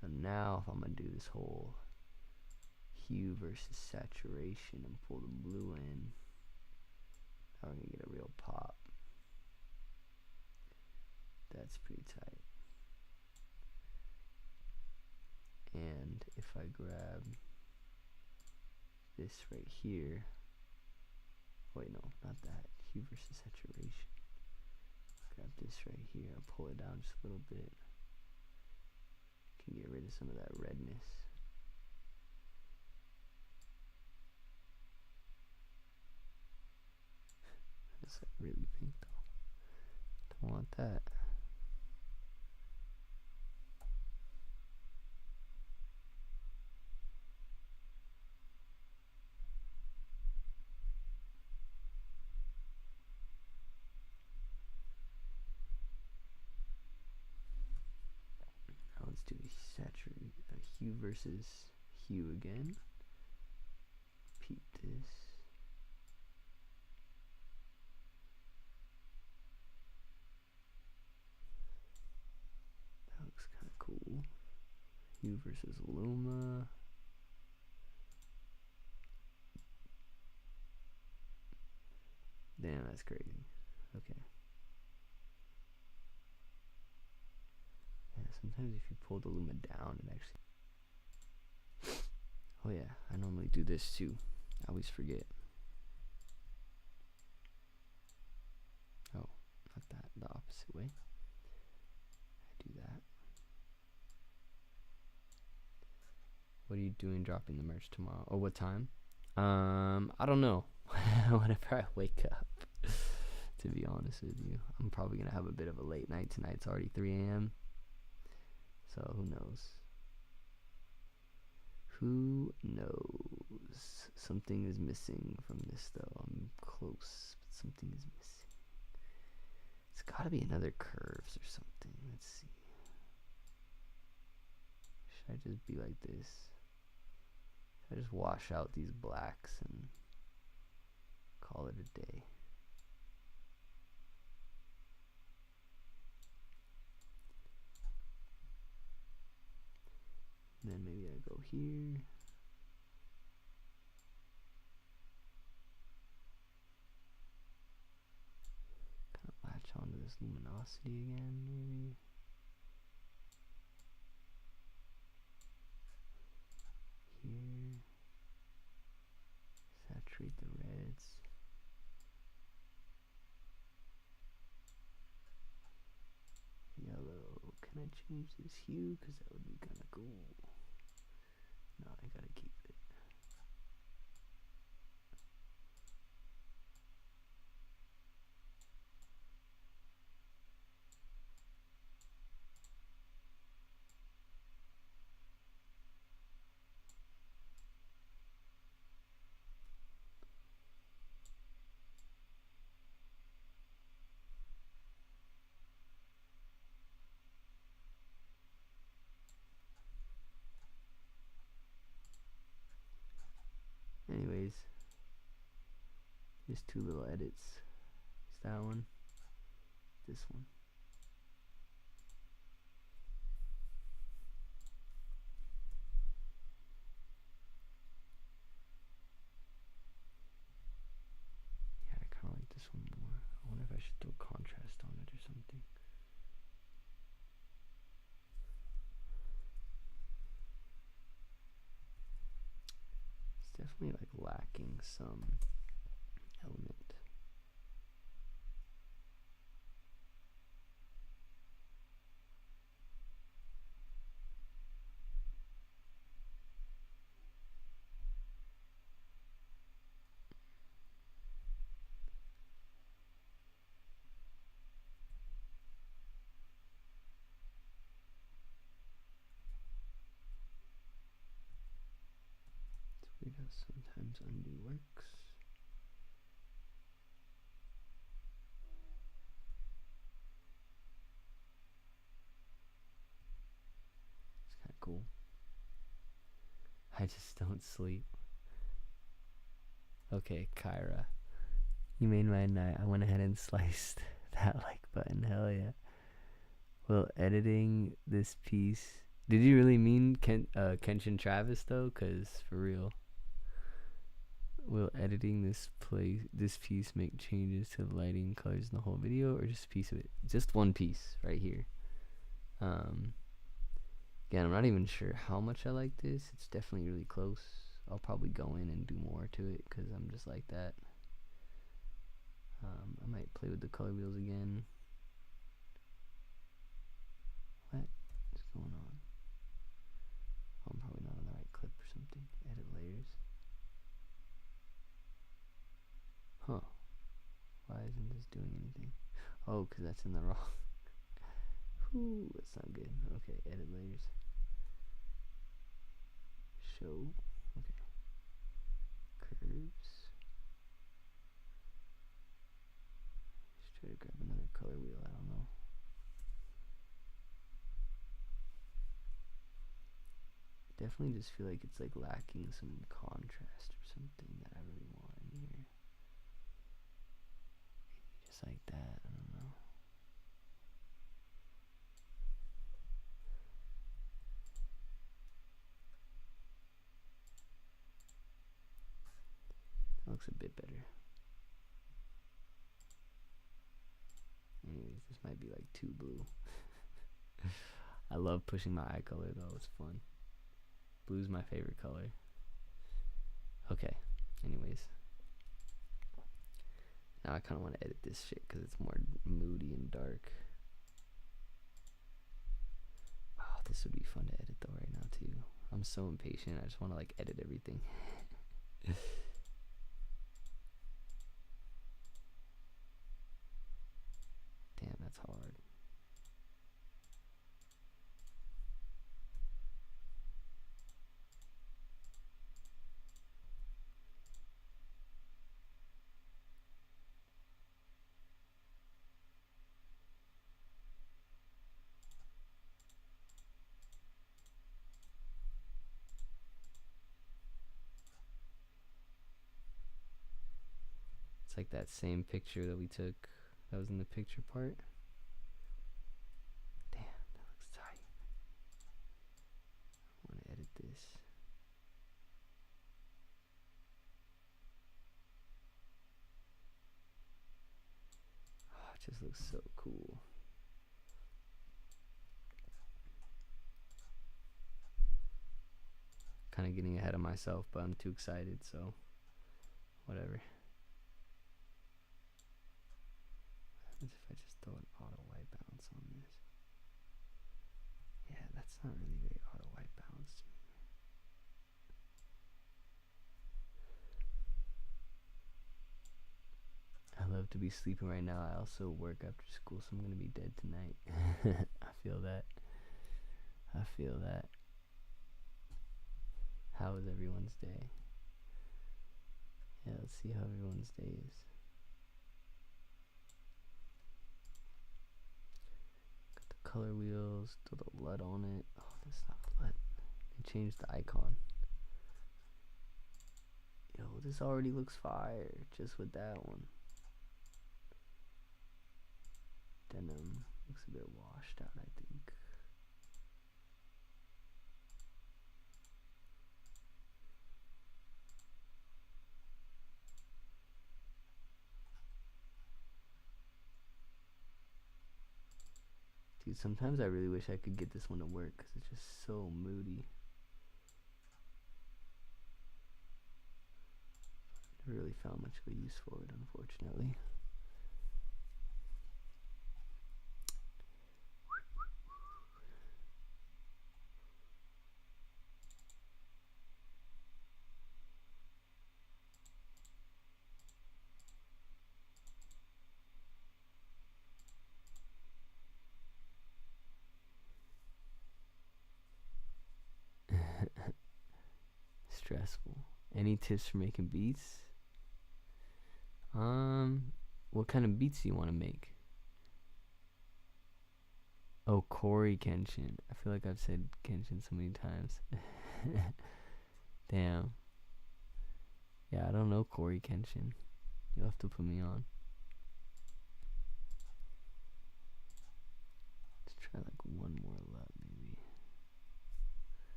So now if I'm gonna do this whole hue versus saturation and pull the blue in, now we're gonna get a real pop. That's pretty tight. And if I grab this right here, wait, no, not that. Hue versus saturation. Grab this right here, I'll pull it down just a little bit. Can get rid of some of that redness. It's like really pink though. Don't want that. Now let's do hue versus hue again. Repeat this. That looks kind of cool. Hue versus Luma. Damn, that's crazy. Okay. Yeah, sometimes if you pull the Luma down, it actually... Oh yeah, I normally do this too. I always forget. Oh, not that. The opposite way. I do that. What are you doing dropping the merch tomorrow? Or what time? I don't know. Whenever I wake up. To be honest with you, I'm probably gonna have a bit of a late night tonight. It's already 3 a.m. So who knows? Who knows? Something is missing from this though. I'm close, but something is missing. It's gotta be another curves or something. Let's see. Should I just be like this? Should I just wash out these blacks and call it a day? And then maybe I go here. Kind of latch onto this luminosity again, maybe. Here. Saturate the reds. Yellow. Can I change this hue? Because that would be kind of cool. No, I gotta keep it. Anyways, just two little edits. It's that one, this one. Yeah, I kind of like this one more. I wonder if I should throw contrast on it or something. It's definitely like lacking some element. It's weird how sometimes undo works. It's kind of cool. I just don't sleep. Okay, Kyra. You made my night. I went ahead and sliced that like button. Hell yeah. Will editing this piece... Did you really mean Kenshin Travis though? Cause for real. Will editing this piece make changes to the lighting, colors in the whole video, or just a piece of it? Just one piece right here. Again, I'm not even sure how much I like this. It's definitely really close. I'll probably go in and do more to it because I'm just like that. I might play with the color wheels again. What is going on? I'm probably not on the right clip or something. Edit layers. Huh. Why isn't this doing anything? Oh, because that's in the wrong. Whew, that's not good. Okay, edit layers. Show. Okay. Curves. Just try to grab another color wheel. I don't know. Definitely just feel like it's like lacking some contrast or something that I really want in here. Maybe just like that. I don't know. That looks a bit better. Anyways, this might be like too blue. I love pushing my eye color though. It's fun. Blue's my favorite color. Okay, anyways. Now I kind of want to edit this shit because it's more moody and dark. Oh, this would be fun to edit though right now too. I'm so impatient. I just want to like edit everything. Damn, that's hard. It's like that same picture that we took that was in the picture part. Damn, that looks tight. I want to edit this. Oh, it just looks so cool. Kind of getting ahead of myself, but I'm too excited, so whatever. What happens if I just throw an auto white balance on this? Yeah, that's not really very auto white balance to me. I love to be sleeping right now. I also work after school, so I'm gonna be dead tonight. I feel that. I feel that. How was everyone's day? Yeah, let's see how everyone's day is. Got the color wheels, throw the LUT on it. Oh, that's not LUT. They changed the icon. Yo, this already looks fire just with that one. Denim looks a bit washed out, I think. Dude, sometimes I really wish I could get this one to work because it's just so moody. Never really found much of a use for it, unfortunately. Stressful. Any tips for making beats? What kind of beats do you want to make? Oh, Corey Kenshin. I feel like I've said Kenshin so many times. Damn. Yeah, I don't know Corey Kenshin. You'll have to put me on. Let's try like one more LUT maybe.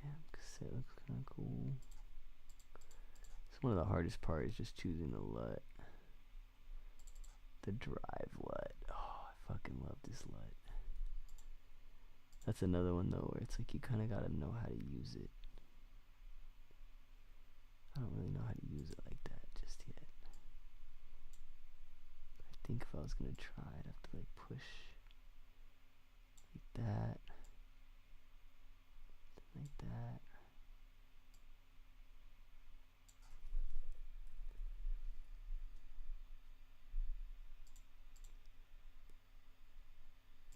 Damn, cassette looks kind of cool. It's one of the hardest parts, just choosing the LUT. The drive LUT. Oh, I fucking love this LUT. That's another one though where it's like you kind of gotta know how to use it. I don't really know how to use it like that just yet. I think if I was gonna try, I'd have to like push like that, like that.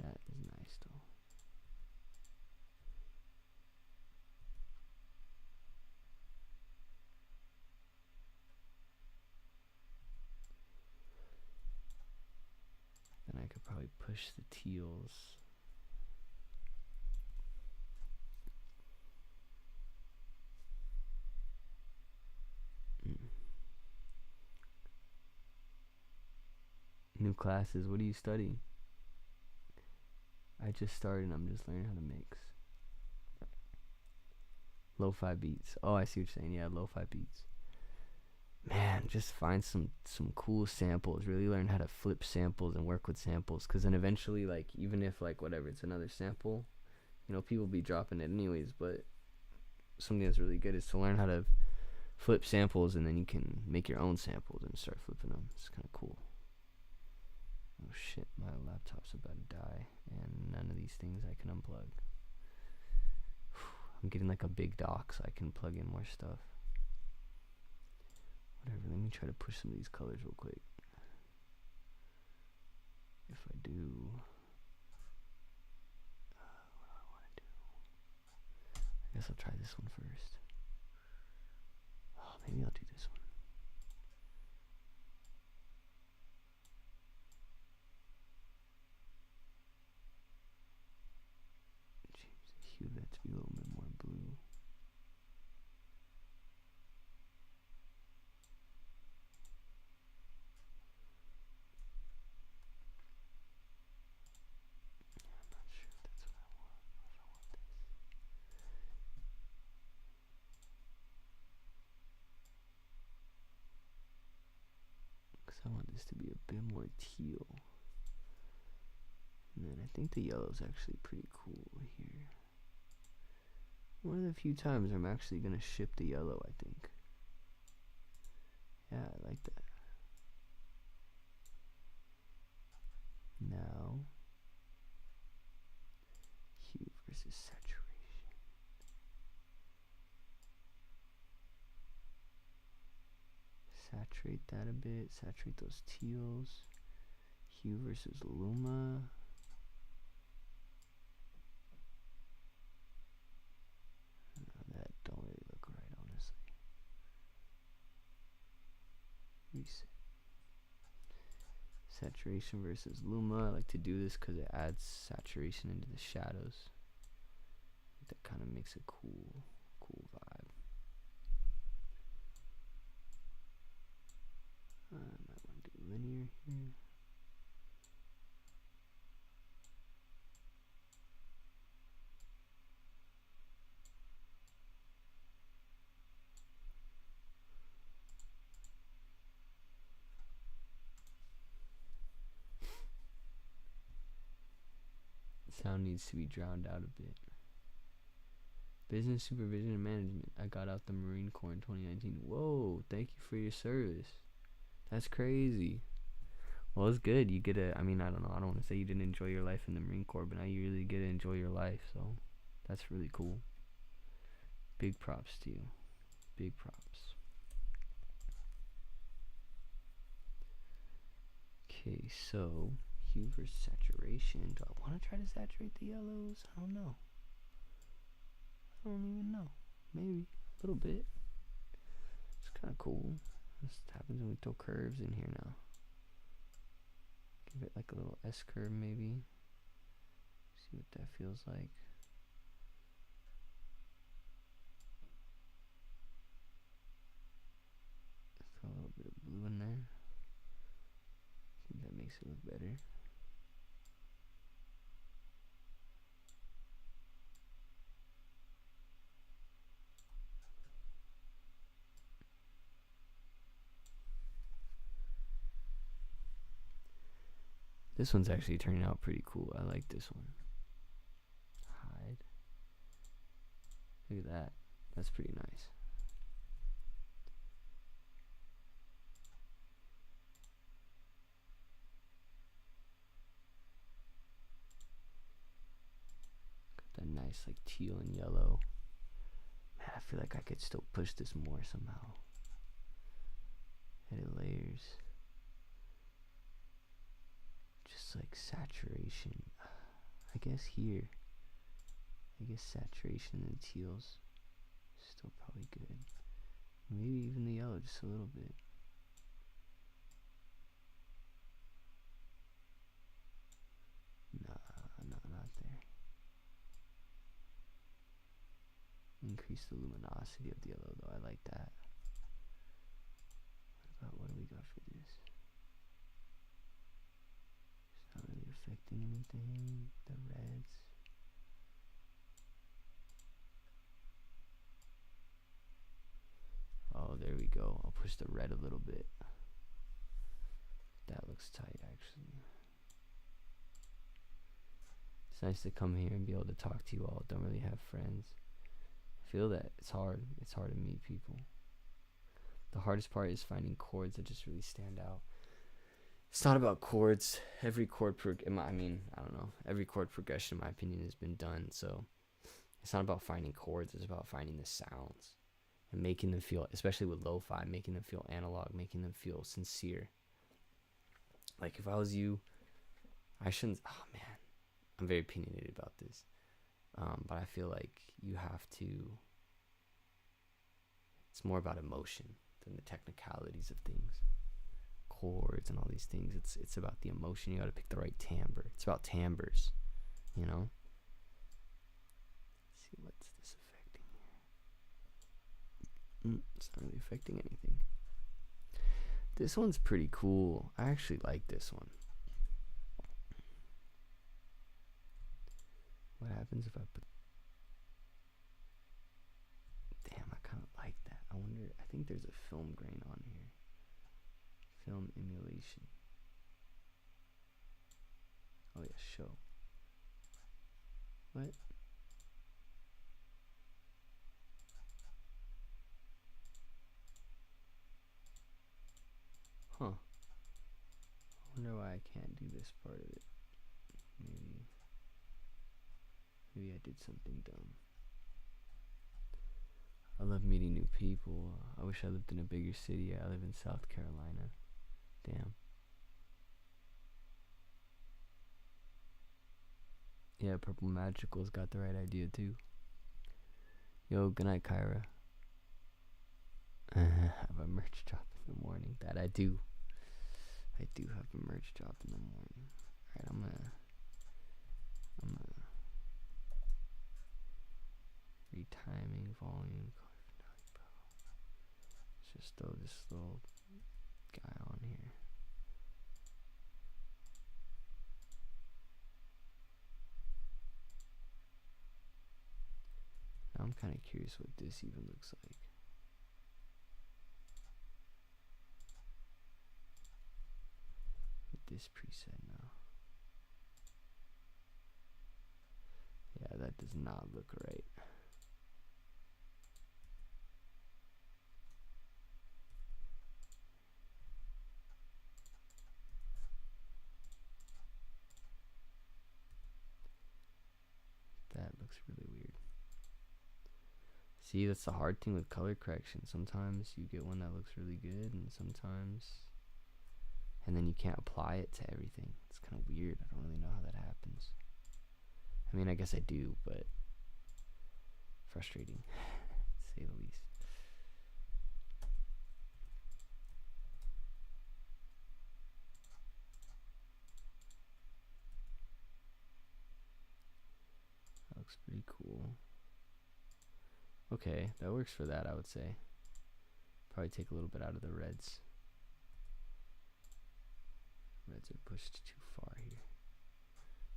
That is nice though. Then I could probably push the teals. New classes, what are you studying? I just started and I'm just learning how to mix. Lo-fi beats. Oh, I see what you're saying. Yeah, lo-fi beats. Man, just find some cool samples. Really learn how to flip samples and work with samples. Because then eventually, like, even if, like, whatever, it's another sample, you know, people be dropping it anyways. But something that's really good is to learn how to flip samples, and then you can make your own samples and start flipping them. It's kind of cool. Oh shit, my laptop's about to die, and none of these things I can unplug. I'm getting like a big dock so I can plug in more stuff. Whatever, let me try to push some of these colors real quick. If I do, what do I want to do? I guess I'll try this one first. Oh, maybe I'll do this one. Hue that to be a little bit more blue. this to be a bit more teal. And then I think the yellow's actually pretty cool here. One of the few times I'm actually going to ship the yellow, I think. Yeah, I like that. Now, hue versus saturation. Saturate that a bit, saturate those teals. Hue versus Luma. That don't really look right, honestly. Reset. Saturation versus Luma. I like to do this because it adds saturation into the shadows. That kind of makes a cool vibe. I might want to do linear here. Sound needs to be drowned out a bit. Business supervision and management. I got out the Marine Corps in 2019. Whoa, thank you for your service. That's crazy. Well, it's good. You get a, I mean, I don't know. I don't want to say you didn't enjoy your life in the Marine Corps, but now you really get to enjoy your life. So that's really cool. Big props to you. Big props. Okay, so hue versus saturation. Do I want to try to saturate the yellows? I don't know. I don't even know. Maybe a little bit. It's kind of cool. This happens when we throw curves in here now. Give it like a little S curve maybe. See what that feels like. Throw a little bit of blue in there. I think that makes it look better. This one's actually turning out pretty cool. I like this one. Hide. Look at that. That's pretty nice. Got that nice like teal and yellow. Man, I feel like I could still push this more somehow. Edit layers. Just like saturation. I guess here. I guess saturation and teals. Still probably good. Maybe even the yellow just a little bit. Nah, not there. Increase the luminosity of the yellow though. I like that. What do we got for this? It's not really affecting anything. The reds. Oh, there we go. I'll push the red a little bit. That looks tight, actually. It's nice to come here and be able to talk to you all. Don't really have friends. I feel that it's hard. It's hard to meet people. The hardest part is finding chords that just really stand out. It's not about chords. Every chord, I don't know. Every chord progression, in my opinion, has been done. So it's not about finding chords. It's about finding the sounds and making them feel, especially with lo-fi, making them feel analog, making them feel sincere. Like if I was you, I shouldn't. Oh man, I'm very opinionated about this. But I feel like you have to. It's more about emotion than the technicalities of things. Chords and all these things. It's about the emotion. You got to pick the right timbre. It's about timbres, you know. Let's see what's this affecting here. It's not really affecting anything. This one's pretty cool. I actually like this one. What happens if I put? Damn, I kind of like that. I wonder. I think there's a film grain on here. Film emulation. Oh yeah, show. What? Huh. I wonder why I can't do this part of it. Maybe I did something dumb. I love meeting new people. I wish I lived in a bigger city. I live in South Carolina. Damn. Yeah, Purple Magical's got the right idea too. Yo, good night, Kyra. Have a merch drop in the morning. That I do. I do have a merch drop in the morning. Alright, I'm gonna retiming volume. Let's just throw this little guy on here. Now I'm kind of curious what this even looks like. With this preset now. Yeah, that does not look right. That looks really weird. See, that's the hard thing with color correction. Sometimes you get one that looks really good, and then you can't apply it to everything. It's kind of weird. I don't really know how that happens. I mean, I guess I do, but frustrating, to say the least. That looks pretty cool. Okay, that works for that, I would say. Probably take a little bit out of the reds. Reds are pushed too far here.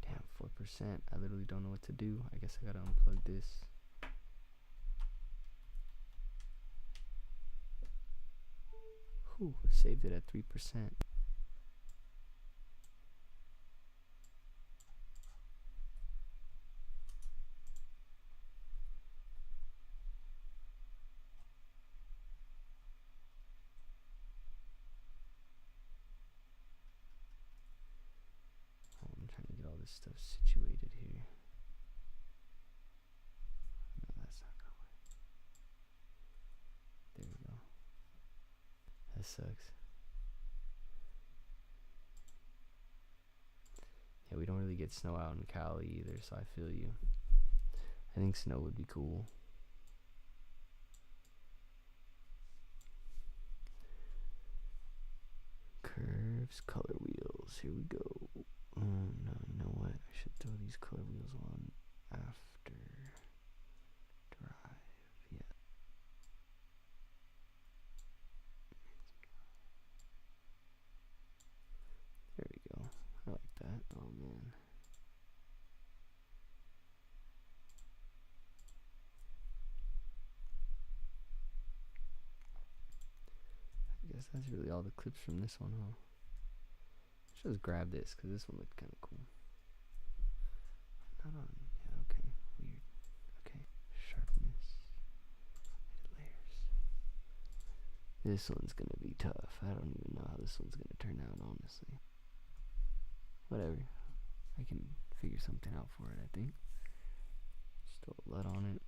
Damn, 4%. I literally don't know what to do. I guess I gotta unplug this. Whew, saved it at 3%. This stuff situated here. No, that's not gonna work. There we go. That sucks. Yeah, we don't really get snow out in Cali either, so I feel you. I think snow would be cool. Curves, color wheels. Here we go. No, you know what? I should throw these color wheels on after drive. Yeah. There we go. I like that. Oh man. I guess that's really all the clips from this one, huh? Just grab this because this one looked kind of cool. Not on. Yeah, okay. Weird. Okay. Sharpness. Edit layers. This one's gonna be tough. I don't even know how this one's gonna turn out, honestly. Whatever. I can figure something out for it, I think. Just throw a LUT on it.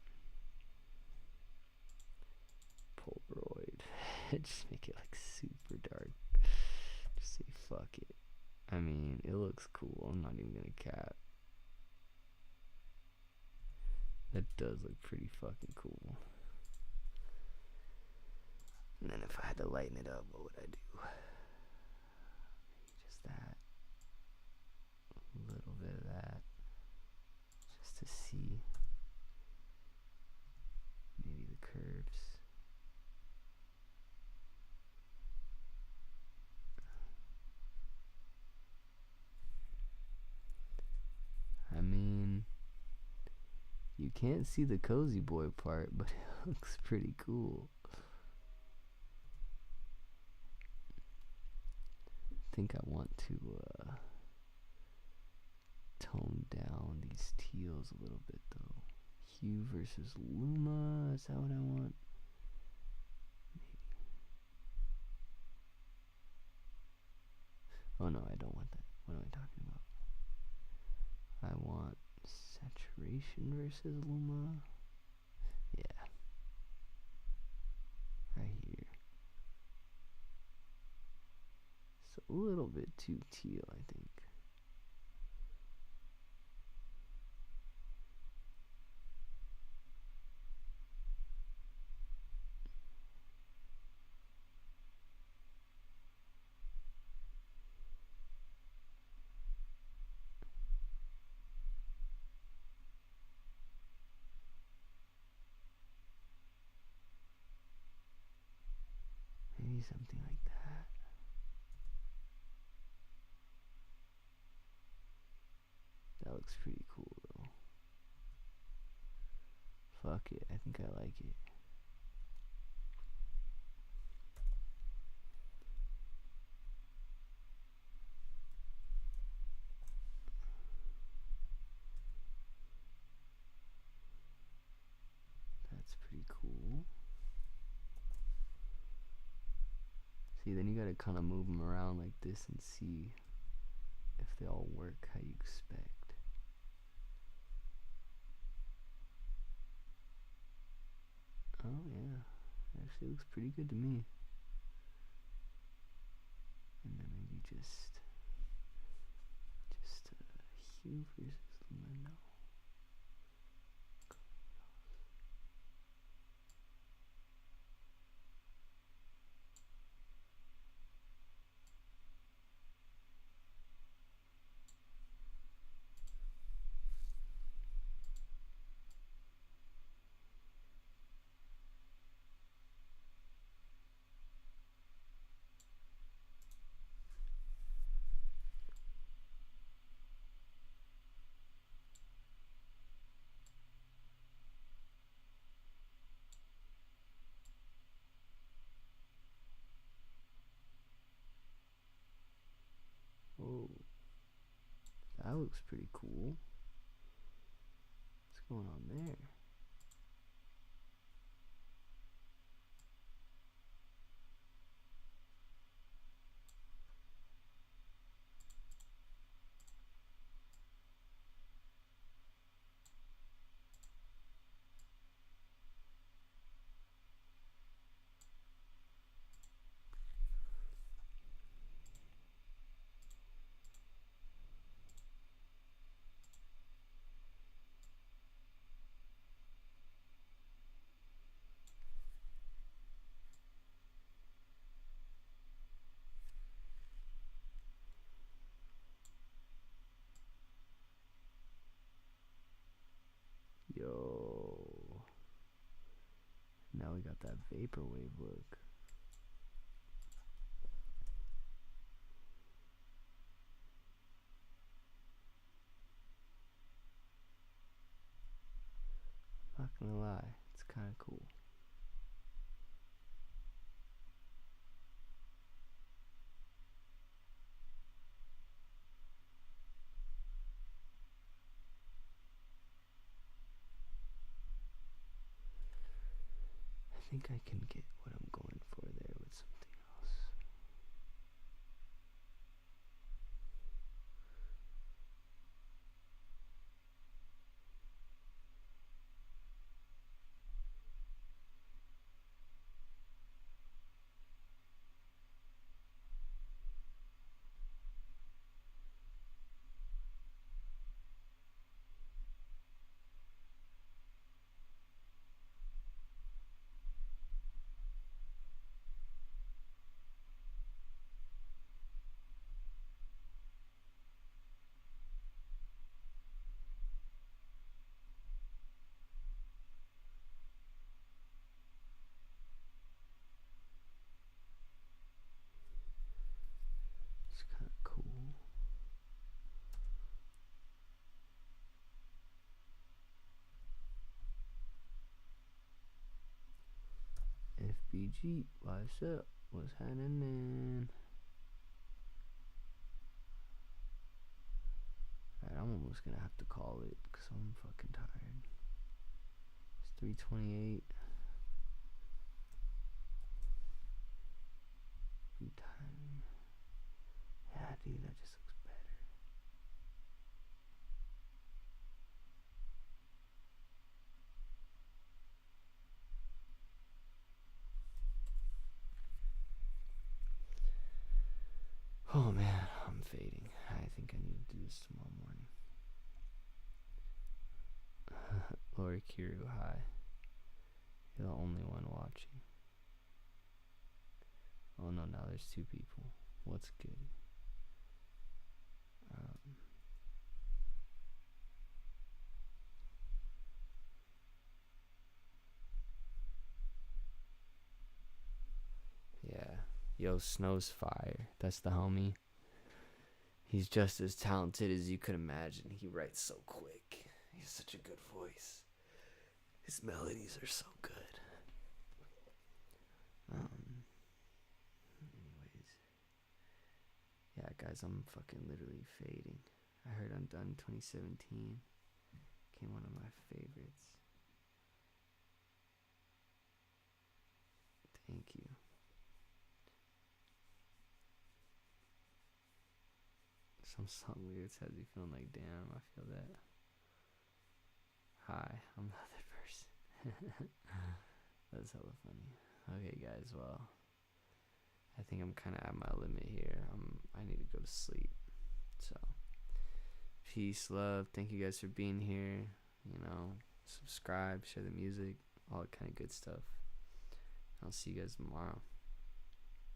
Polaroid. Just make it like super dark. Just say fuck it. I mean, it looks cool. I'm not even gonna cap. That does look pretty fucking cool. And then if I had to lighten it up, what would I do? Maybe just that. A little bit of that. Just to see. Maybe the curves. I mean, you can't see the cozy boy part, but it looks pretty cool. think I want to tone down these teals a little bit though. Hue versus Luma, is that what I want? Maybe. Oh no, I don't want that. What am I talking about? I want saturation versus Luma. Yeah. Right here. It's a little bit too teal, I think. Maybe something like that. That looks pretty cool though. Fuck it, I think I like it. That's pretty cool. See, then you gotta kind of move them around like this and see if they all work how you expect. Oh yeah, it actually looks pretty good to me. And then maybe just hue versus Luma. Oh, that looks pretty cool. What's going on there? Yo. Now we got that vaporwave look. Not gonna lie, it's kind of cool. I think I can get what I'm going for there with something else. It's kind of cool. FBG, what's up? What's happening? I'm almost gonna have to call it because I'm fucking tired. It's 3:28. I'm tired. Yeah, dude, that just looks better. Oh man, I'm fading. I think I need to do this tomorrow morning. Lori Kiru, hi. You're the only one watching. Oh no, now there's 2 people. What's good? Yeah. Yo, Snow's fire. That's the homie. He's just as talented as you could imagine. He writes so quick. He has such a good voice. His melodies are so good. Anyways. Yeah, guys, I'm fucking literally fading. I heard Undone 2017. Became one of my favorites. Thank you. Some song lyrics has you feeling like, damn, I feel that. Hi, I'm the other person. That's hella funny. Okay, guys, well, I think I'm kind of at my limit here. I need to go to sleep. So, peace, love. Thank you guys for being here. You know, subscribe, share the music, all that kind of good stuff. I'll see you guys tomorrow.